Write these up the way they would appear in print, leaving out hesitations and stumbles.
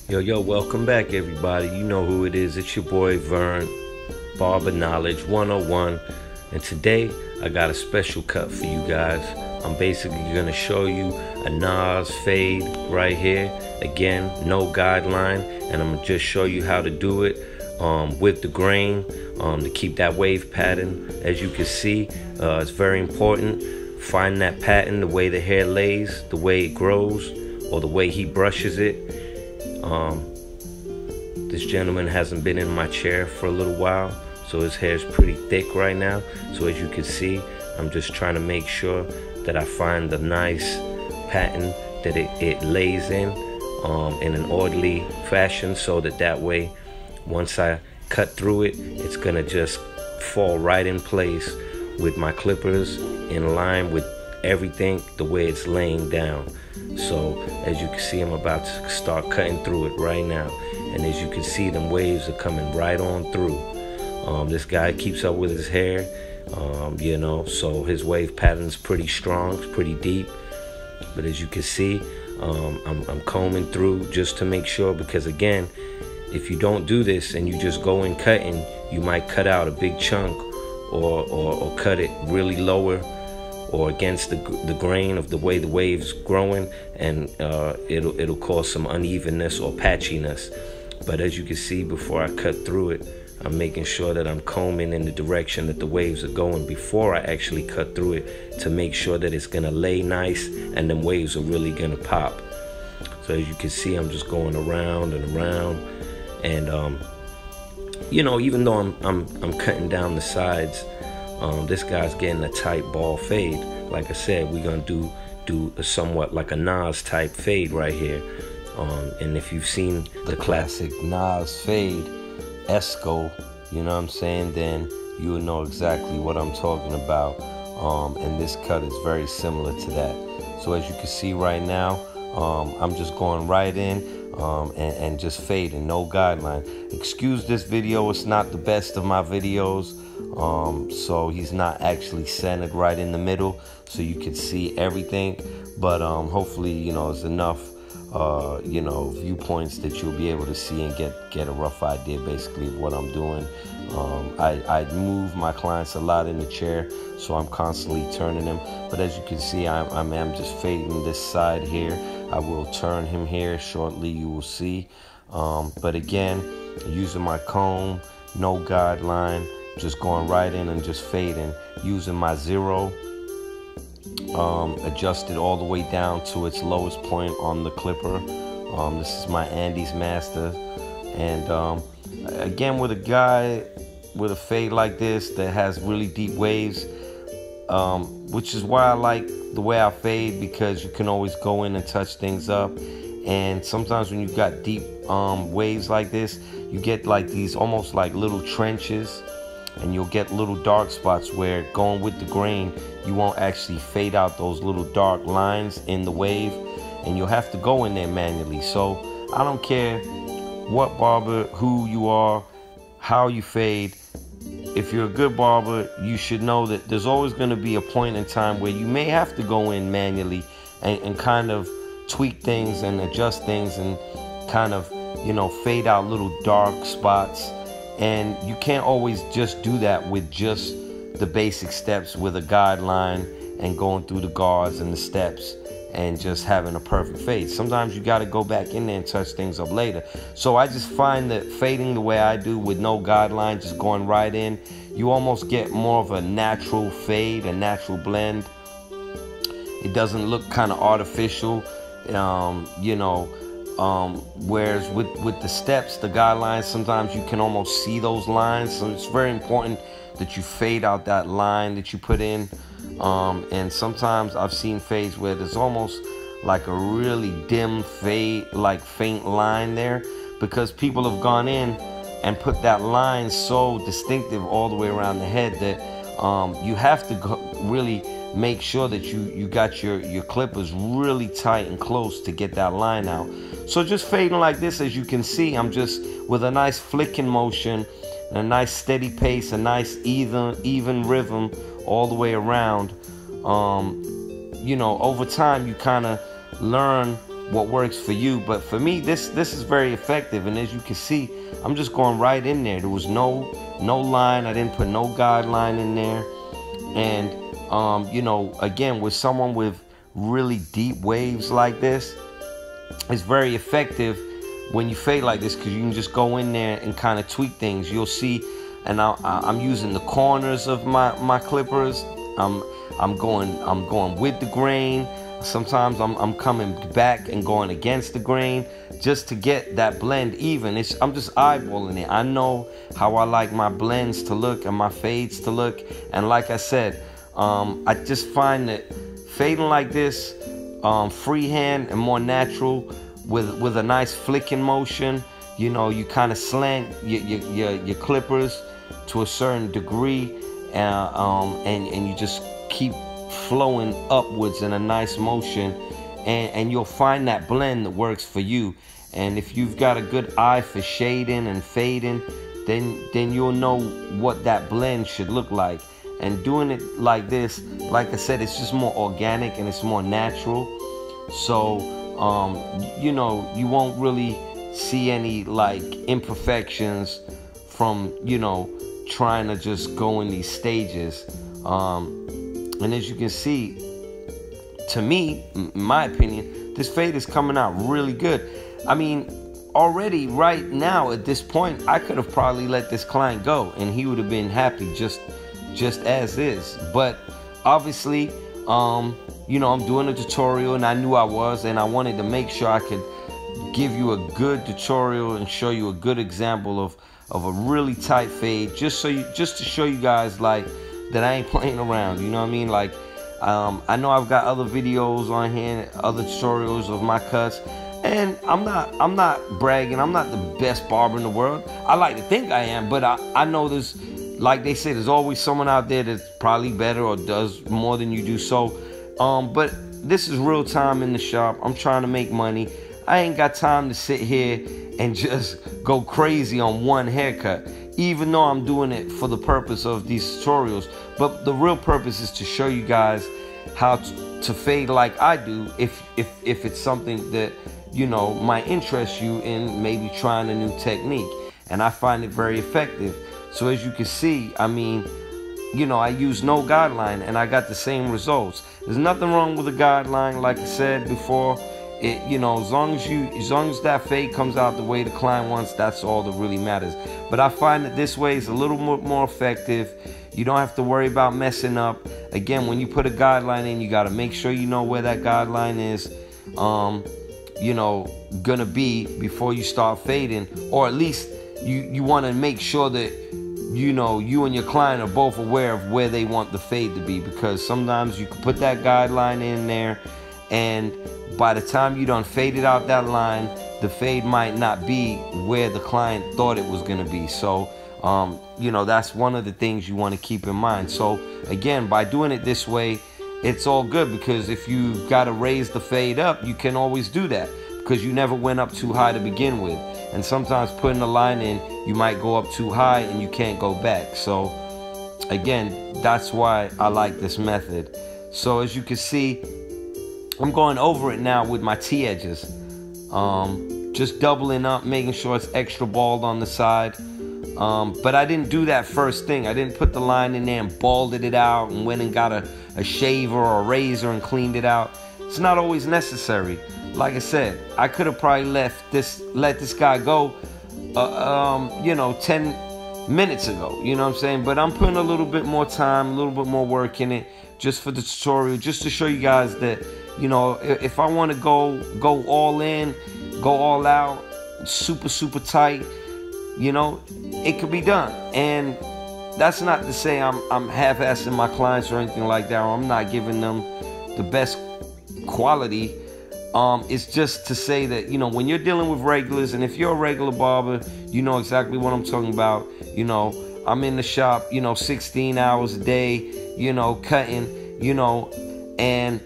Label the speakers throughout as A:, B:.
A: Yo, welcome back, everybody. You know who it is. It's your boy Vern, Barber Knowledge 101. And today, I got a special cut for you guys. I'm basically going to show you a NAS fade right here. Again, no guideline. And I'm going to just show you how to do it with the grain to keep that wave pattern. As you can see, it's very important. Find that pattern, the way the hair lays, the way it grows, or the way he brushes it. This gentleman hasn't been in my chair for a little while, so his hair is pretty thick right now. So as you can see, I'm just trying to make sure that I find the nice pattern that it lays in an orderly fashion, so that way once I cut through it, it's gonna just fall right in place with my clippers in line with everything the way it's laying down. So as you can see, I'm about to start cutting through it right now, and as you can see, them waves are coming right on through. This guy keeps up with his hair, you know, so his wave pattern's pretty strong, it's pretty deep. But as you can see, I'm combing through just to make sure, because again, if you don't do this and you just go in cutting, you might cut out a big chunk or cut it really lower or against the grain of the way the wave's growing, and it'll cause some unevenness or patchiness. But as you can see, before I cut through it, I'm making sure that I'm combing in the direction that the waves are going before I actually cut through it, to make sure that it's gonna lay nice and them waves are really gonna pop. So as you can see, I'm just going around and around, and you know, even though I'm cutting down the sides, this guy's getting a tight ball fade. Like I said, we're gonna do a somewhat like a NAS type fade right here. And if you've seen the classic NAS fade, Esco, you know what I'm saying, then you will know exactly what I'm talking about. And this cut is very similar to that. So as you can see right now, I'm just going right in and just fading, no guideline. Excuse this video, it's not the best of my videos. So he's not actually centered right in the middle, so you can see everything. But hopefully, you know, it's enough you know, viewpoints that you'll be able to see and get a rough idea basically of what I'm doing. I move my clients a lot in the chair, so I'm constantly turning them. But as you can see, I'm just fading this side here. I will turn him here shortly, you will see. But again, using my comb, no guideline, just going right in and just fading, using my zero, adjusted all the way down to its lowest point on the clipper. This is my Andes Master, and again, with a guy with a fade like this that has really deep waves, which is why I like the way I fade, because you can always go in and touch things up. And sometimes when you've got deep waves like this, you get like these almost like little trenches, and you'll get little dark spots where, going with the grain, you won't actually fade out those little dark lines in the wave, and you'll have to go in there manually. So I don't care what barber, who you are, how you fade. If you're a good barber, you should know that there's always going to be a point in time where you may have to go in manually and kind of tweak things and adjust things and kind of, you know, fade out little dark spots. And you can't always just do that with just the basic steps with a guideline and going through the guards and the steps and just having a perfect fade. Sometimes you got to go back in there and touch things up later. So I just find that fading the way I do, with no guideline, just going right in, you almost get more of a natural fade, a natural blend. It doesn't look kind of artificial, you know. Whereas with the steps, the guidelines, sometimes you can almost see those lines. So it's very important that you fade out that line that you put in. And sometimes I've seen fades where there's almost like a really dim fade, like faint line there, because people have gone in and put that line so distinctive all the way around the head that you have to really make sure that you got your clippers really tight and close to get that line out. So just fading like this, as you can see, I'm just with a nice flicking motion, a nice steady pace, a nice even rhythm all the way around. You know, over time you kind of learn what works for you. But for me, this is very effective. And as you can see, I'm just going right in there. There was no line. I didn't put no guideline in there. And you know, again, with someone with really deep waves like this, it's very effective when you fade like this, because you can just go in there and kind of tweak things. You'll see, and I'm using the corners of my clippers. I'm going with the grain. Sometimes I'm coming back and going against the grain just to get that blend even. I'm just eyeballing it. I know how I like my blends to look and my fades to look. And like I said, I just find that fading like this, freehand and more natural, with a nice flicking motion, you know, you kind of slant your clippers to a certain degree, and you just keep flowing upwards in a nice motion, and you'll find that blend that works for you. And if you've got a good eye for shading and fading, then you'll know what that blend should look like. And doing it like this, like I said, it's just more organic and it's more natural. So you know, you won't really see any like imperfections from, you know, trying to just go in these stages. And as you can see, to me, in my opinion, this fade is coming out really good. I mean, already right now at this point, I could have probably let this client go and he would have been happy just as is. But obviously, you know, I'm doing a tutorial and I knew I was, and I wanted to make sure I could give you a good tutorial and show you a good example of a really tight fade, just to show you guys like that I ain't playing around. You know what I mean? Like, I know I've got other videos on here, other tutorials of my cuts, and I'm not bragging. I'm not the best barber in the world. I like to think I am, but I know there's, like they say, there's always someone out there that's probably better or does more than you do. So but this is real time in the shop. I'm trying to make money. I ain't got time to sit here and just go crazy on one haircut, even though I'm doing it for the purpose of these tutorials. But the real purpose is to show you guys how to fade like I do, if it's something that, you know, might interest you in maybe trying a new technique. And I find it very effective. So as you can see, I mean, you know, I use no guideline and I got the same results. There's nothing wrong with a guideline. Like I said before, you know, as long as that fade comes out the way the client wants, that's all that really matters. But I find that this way is a little more effective. You don't have to worry about messing up. Again, when you put a guideline in, you got to make sure you know where that guideline is, you know, gonna be before you start fading. Or at least you want to make sure that, you know, you and your client are both aware of where they want the fade to be, because sometimes you can put that guideline in there and by the time you done faded out that line, the fade might not be where the client thought it was going to be. So you know, that's one of the things you want to keep in mind. So again, by doing it this way, it's all good, because if you've got to raise the fade up, you can always do that, because you never went up too high to begin with. And sometimes putting a line in, you might go up too high and you can't go back. So again, that's why I like this method. So as you can see, I'm going over it now with my T-edges. Just doubling up, making sure it's extra bald on the side. But I didn't do that first thing. I didn't put the line in there and balded it out and went and got a shaver or a razor and cleaned it out. It's not always necessary. Like I said, I could have probably let this guy go, you know, 10 minutes ago. You know what I'm saying? But I'm putting a little bit more time, a little bit more work in it, just for the tutorial, just to show you guys that, you know, if I want to go all in, go all out, super tight, you know, it could be done. And that's not to say I'm half-assing my clients or anything like that, or I'm not giving them the best quality. It's just to say that, you know, when you're dealing with regulars, and if you're a regular barber, you know exactly what I'm talking about. You know, I'm in the shop, you know, 16 hours a day, you know, cutting, you know, and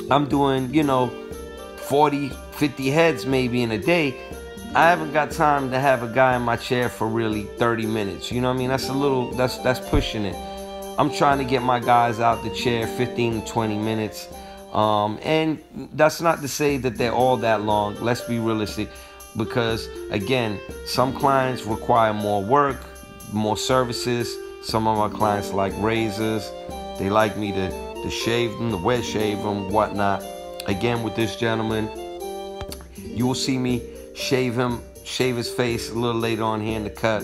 A: I'm doing, you know, 40, 50 heads maybe in a day. I haven't got time to have a guy in my chair for really 30 minutes. You know what I mean? That's a little, that's pushing it. I'm trying to get my guys out the chair 15 to 20 minutes.
B: And that's not to say that they're all that long. Let's be realistic, because again, some clients require more work, more services. Some of my clients like razors. They like me to shave them, to wet shave them, whatnot. Again, with this gentleman, you will see me shave his face a little later on here in the cut,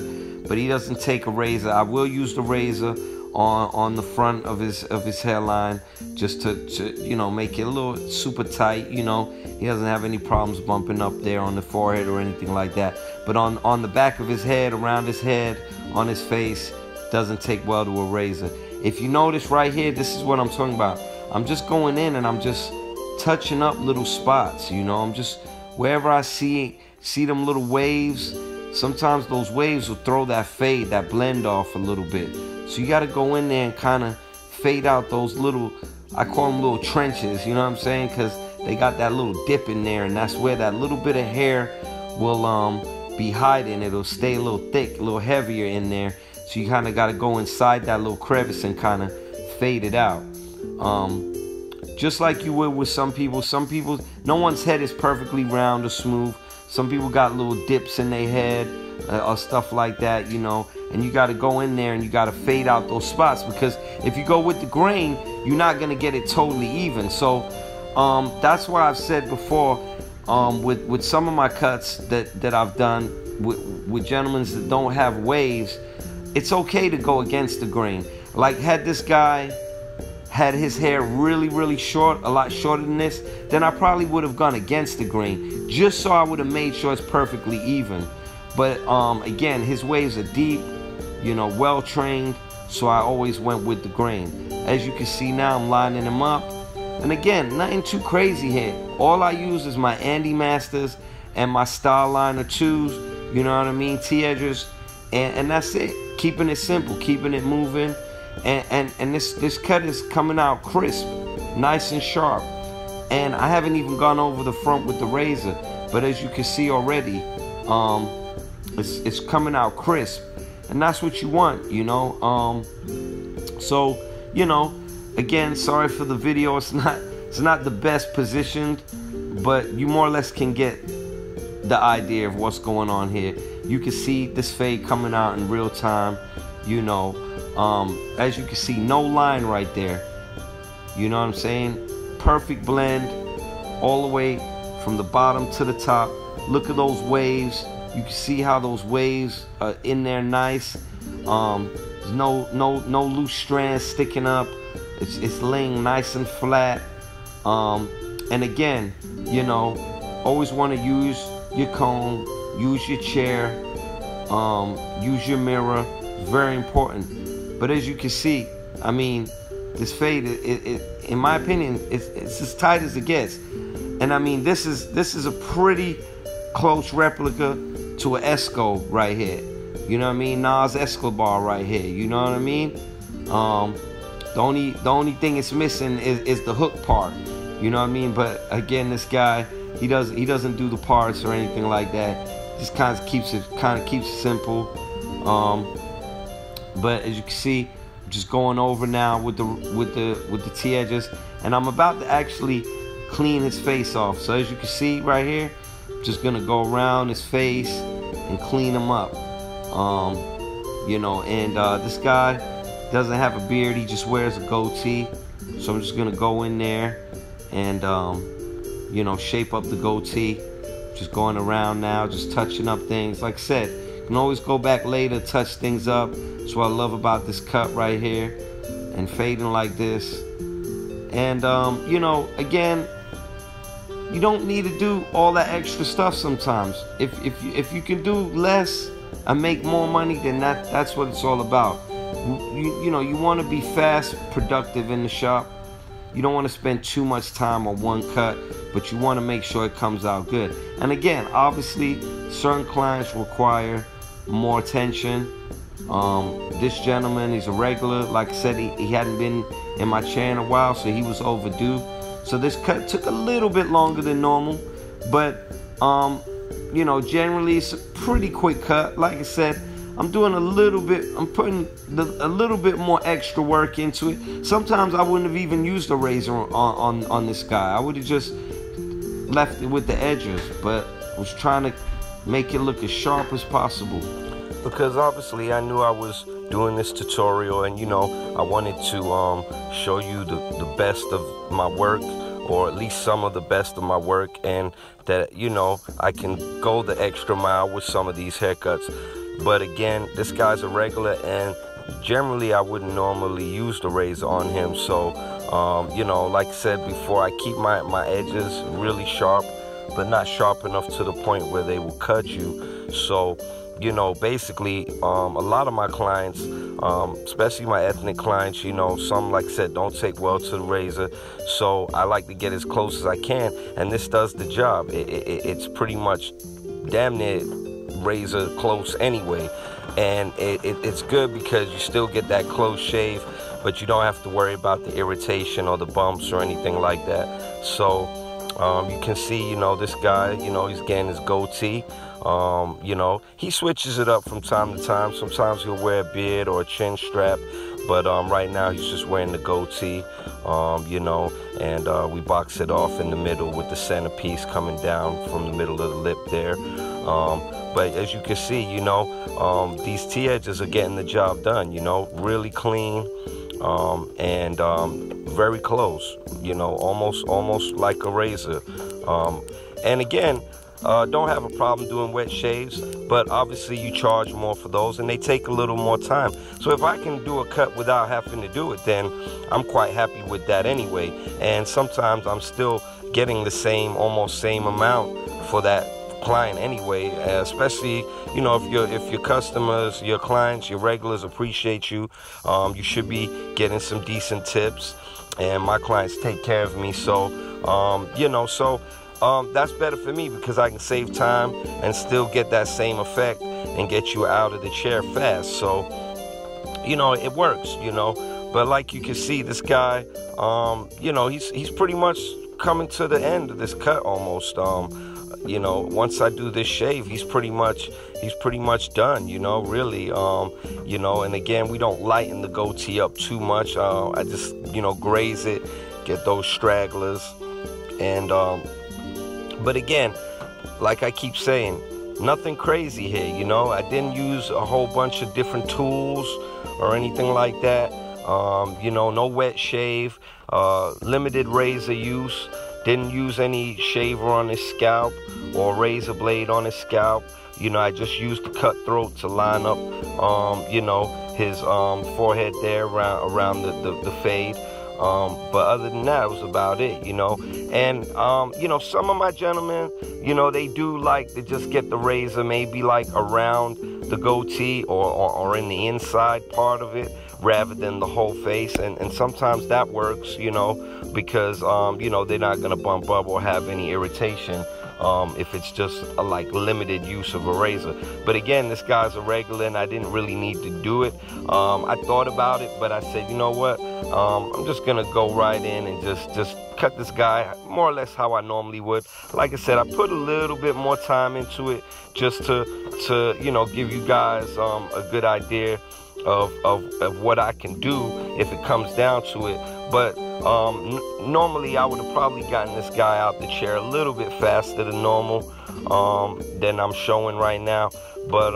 B: but he doesn't take a razor. I will use the razor on the front of his hairline, just to you know, make it a little super tight. You know, he doesn't have any problems bumping up there on the forehead or anything like that. But on the back of his head, around his head, on his face, doesn't take well to a razor. If you notice right here, this is what I'm talking about. I'm just going in and I'm just touching up little spots. You know, I'm just, wherever I see them little waves, sometimes those waves will throw that fade, that blend off a little bit. So you got to go in there and kind of fade out those little, I call them little trenches, you know what I'm saying? Because they got that little dip in there, and that's where that little bit of hair will be hiding. It'll stay a little thick, a little heavier in there. So you kind of got to go inside that little crevice and kind of fade it out. Just like you would with some people, no one's head is perfectly round or smooth. Some people got little dips in their head or stuff like that, you know, and you got to go in there and you got to fade out those spots, because if you go with the grain, you're not going to get it totally even. So that's why I've said before, with some of my cuts that I've done with gentlemen that don't have waves, it's okay to go against the grain. Like, had this guy had his hair really short, a lot shorter than this, then I probably would have gone against the grain, just so I would have made sure it's perfectly even. But again, his waves are deep, you know, well trained, so I always went with the grain. As you can see now, I'm lining him up, and again, nothing too crazy here. All I use is my Andy Masters and my Style Liner 2s, you know what I mean, T-edgers, and that's it. Keeping it simple, keeping it moving. And this cut is coming out crisp, nice and sharp. And I haven't even gone over the front with the razor, but as you can see already, it's coming out crisp, and that's what you want, you know. So, you know, again, sorry for the video. It's not the best positioned, but you more or less can get the idea of what's going on here. You can see this fade coming out in real time, you know. As you can see, no line right there, you know what I'm saying? Perfect blend all the way from the bottom to the top. Look at those waves. You can see how those waves are in there nice. There's no loose strands sticking up. It's laying nice and flat. And again, you know, always want to use your comb, use your chair, use your mirror. It's very important. But as you can see, I mean, this fade, in my opinion, it's as tight as it gets. And I mean, this is a pretty close replica to an Esco right here. You know what I mean? Nas Escobar right here. You know what I mean? The only thing it's missing is the hook part. You know what I mean? But again, this guy, he doesn't do the parts or anything like that. Just kind of keeps it simple. But as you can see, I'm just going over now with the T-edges, and I'm about to actually clean his face off. So as you can see right here, I'm just gonna go around his face and clean him up. You know, and this guy doesn't have a beard, he just wears a goatee. So I'm just gonna go in there and you know, shape up the goatee. Just going around now, just touching up things. Like I said, you can always go back later, touch things up. That's what I love about this cut right here, and fading like this. And you know, again, you don't need to do all that extra stuff sometimes. If you can do less and make more money, then that's what it's all about. You know, you want to be fast, productive in the shop. You don't want to spend too much time on one cut, but you want to make sure it comes out good. And again, obviously, certain clients require more attention. This gentleman, he's a regular. Like I said, he hadn't been in my chair in a while, so he was overdue. So this cut took a little bit longer than normal, but you know, generally it's a pretty quick cut. Like I said, I'm doing a little bit, I'm putting a little bit more extra work into it. Sometimes I wouldn't have even used a razor on this guy. I would have just left it with the edges, but I was trying to make it look as sharp as possible.
A: Because obviously I knew I was doing this tutorial, and you know, I wanted to show you the best of my work, or at least some of the best of my work, and that, you know, I can go the extra mile with some of these haircuts. But again, this guy's a regular, and generally I wouldn't normally use the razor on him. So you know, like I said before, I keep my edges really sharp, but not sharp enough to the point where they will cut you. So, you know, basically, a lot of my clients, especially my ethnic clients, you know, some, like I said, don't take well to the razor. So I like to get as close as I can, and this does the job. It's pretty much damn near razor close anyway. And it's good because you still get that close shave, but you don't have to worry about the irritation or the bumps or anything like that. So you can see, you know, this guy, you know, he's getting his goatee. You know, he switches it up from time to time. Sometimes he'll wear a beard or a chin strap, but right now he's just wearing the goatee, you know, and we box it off in the middle with the centerpiece coming down from the middle of the lip there. But as you can see, you know, these T-edges are getting the job done, you know, really clean, and very close, you know, almost like a razor. And again, don't have a problem doing wet shaves, but obviously you charge more for those, and they take a little more time. So if I can do a cut without having to do it, then I'm quite happy with that anyway. And sometimes I'm still getting the same, almost same amount for that client anyway, especially, you know, if your customers, your clients, your regulars appreciate you, you should be getting some decent tips, and my clients take care of me. So you know, so that's better for me because I can save time and still get that same effect and get you out of the chair fast. So, you know, it works, you know. But like you can see, this guy, you know, he's pretty much coming to the end of this cut almost. You know, once I do this shave, he's pretty much done, you know, really. You know, and again, we don't lighten the goatee up too much. I just, you know, graze it, get those stragglers, and but again, like I keep saying, nothing crazy here, you know. I didn't use a whole bunch of different tools or anything like that. You know, no wet shave, limited razor use. Didn't use any shaver on his scalp or razor blade on his scalp. You know, I just used the cutthroat to line up, you know, his forehead there around the fade. But other than that, it was about it, you know. And, you know, some of my gentlemen, you know, they do like to just get the razor maybe like around the goatee or in the inside part of it rather than the whole face. And sometimes that works, you know, because, you know, they're not going to bump up or have any irritation if it's just a like limited use of a razor. But again, this guy's a regular and I didn't really need to do it. I thought about it, but I said, you know what, I'm just gonna go right in and just cut this guy more or less how I normally would. Like I said, I put a little bit more time into it just to you know, give you guys a good idea of what I can do if it comes down to it. But normally I would have probably gotten this guy out the chair a little bit faster than normal, than I'm showing right now. But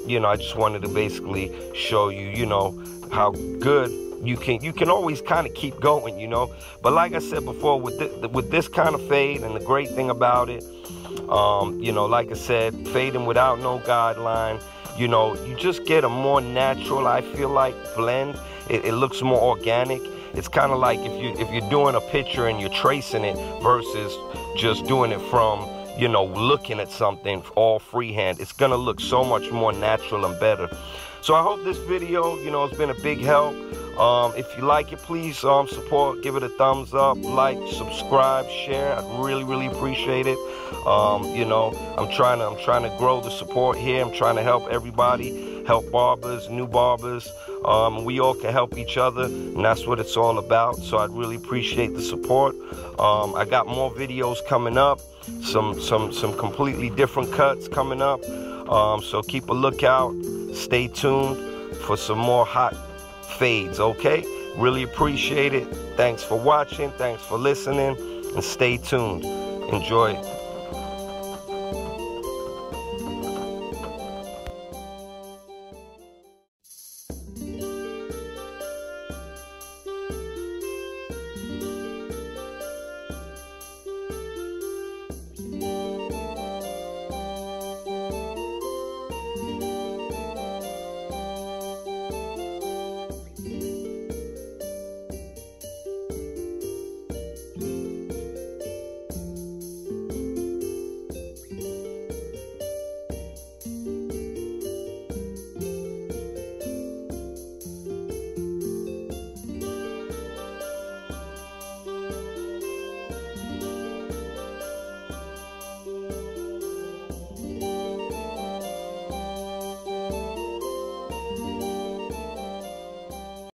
A: you know, I just wanted to basically show you, you know, how good you can always kind of keep going, you know. But like I said before, with this kind of fade, and the great thing about it, you know, like I said, fading without no guideline, you know, you just get a more natural, I feel like, blend. It looks more organic. It's kind of like if you're doing a picture and you're tracing it versus just doing it from, you know, looking at something all freehand. It's gonna look so much more natural and better. So I hope this video, you know, has been a big help. If you like it, please support, give it a thumbs up, like, subscribe, share. I'd really appreciate it. You know, I'm trying to grow the support here. I'm trying to help everybody, help barbers, new barbers. We all can help each other, and that's what it's all about. So I'd really appreciate the support. I got more videos coming up, some completely different cuts coming up. So keep a lookout.
B: Stay tuned for some more hot fades, okay? Really appreciate it. Thanks for watching. Thanks for listening. And stay tuned. Enjoy